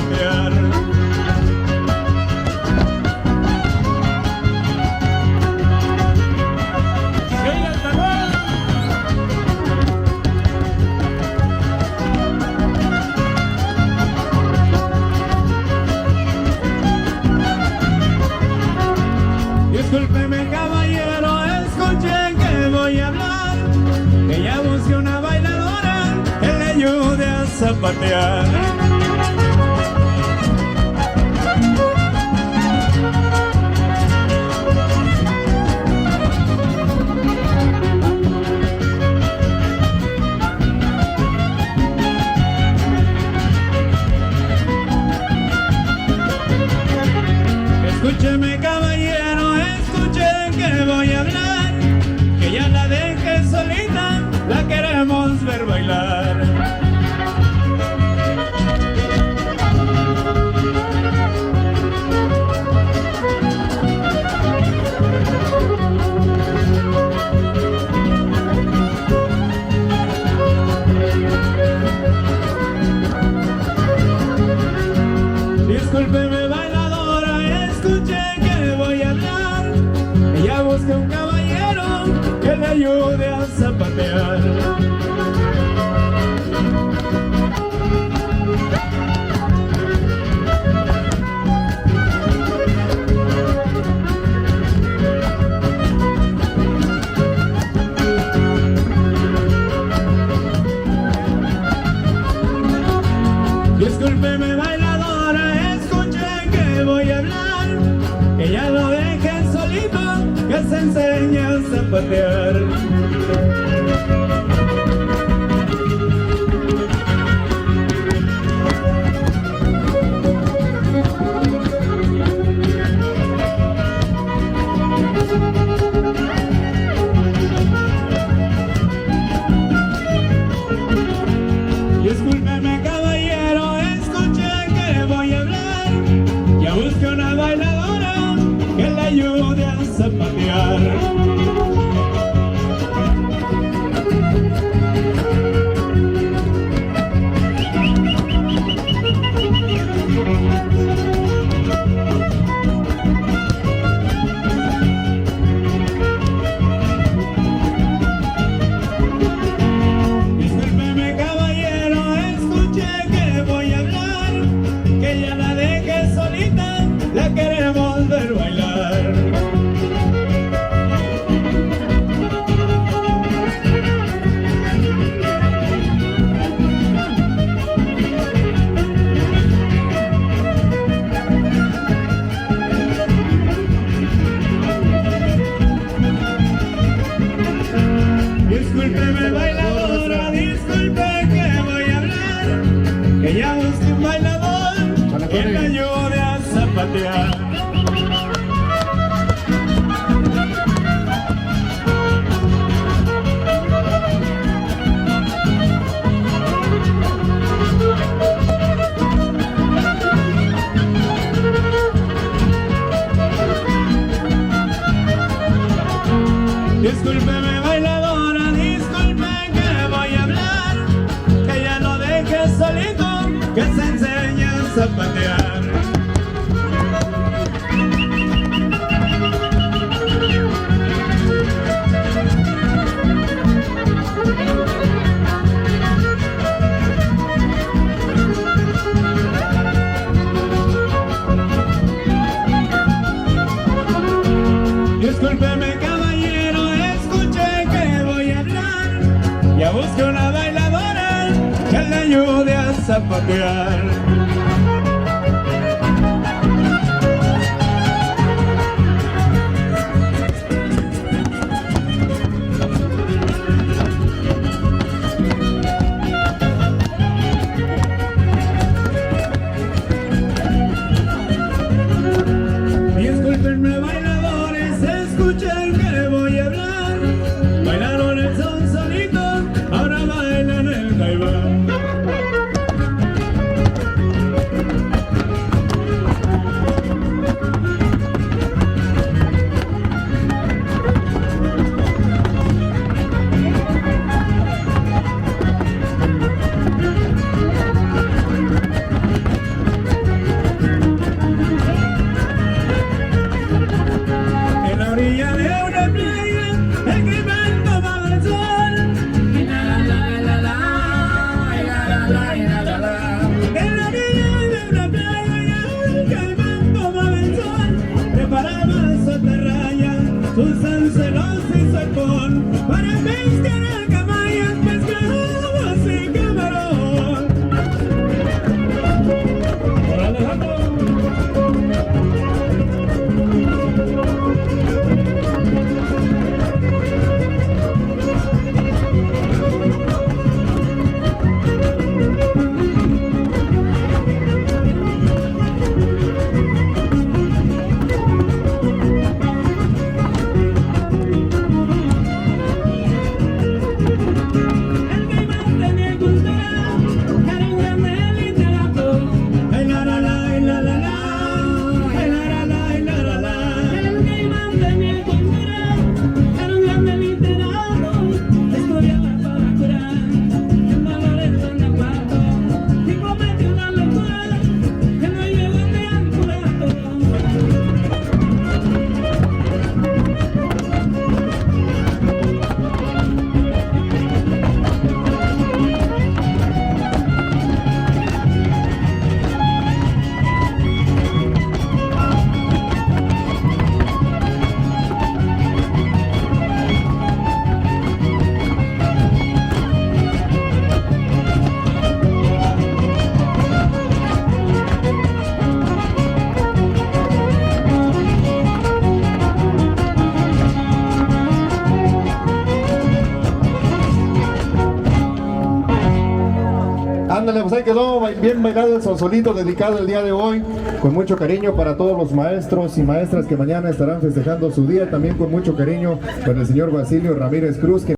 zapatear. Discúlpeme caballero, escuchen que voy a hablar, que ya busqué una bailadora que le ayude a zapatear. Escúcheme caballero, escuchen que voy a hablar, que ya la deje solita, la queremos ver bailar. Discúlpeme bailadora, escuchen que voy a hablar, que ya busque un caballero que le ayude a zapatear. Discúlpeme bailadora, escuchen que voy a hablar, que ya lo dejen solito, que se enseñe a zapatear. Discúlpeme caballero, escuchen que voy a hablar, ya busque una bailadora que le ayude a zapatear. Discúlpeme caballero, escuche que voy a hablar, que ya la deje solita, la queremos ver bailar. Discúlpeme bailadora, disculpe que voy a hablar, que ya busque un bailador que le ayude a zapatear. Discúlpeme bailadora, disculpe que voy a hablar, que ya lo deje solito, que se enseñe a zapatear. Discúlpeme caballero, escuche que voy a hablar, ya busque una bailadora que le ayude a zapatear. Discúlpenme bailadores, escuchen que voy a hablar, bailaron el son solito, ahora bailan el caibán. usan celos y sacón para pescar a camayas, pescados y camarón. Por Alejandro. Ándale, pues ahí quedó bien bailado el sonsolito dedicado el día de hoy, con mucho cariño para todos los maestros y maestras que mañana estarán festejando su día, también con mucho cariño para el señor Basilio Ramírez Cruz, que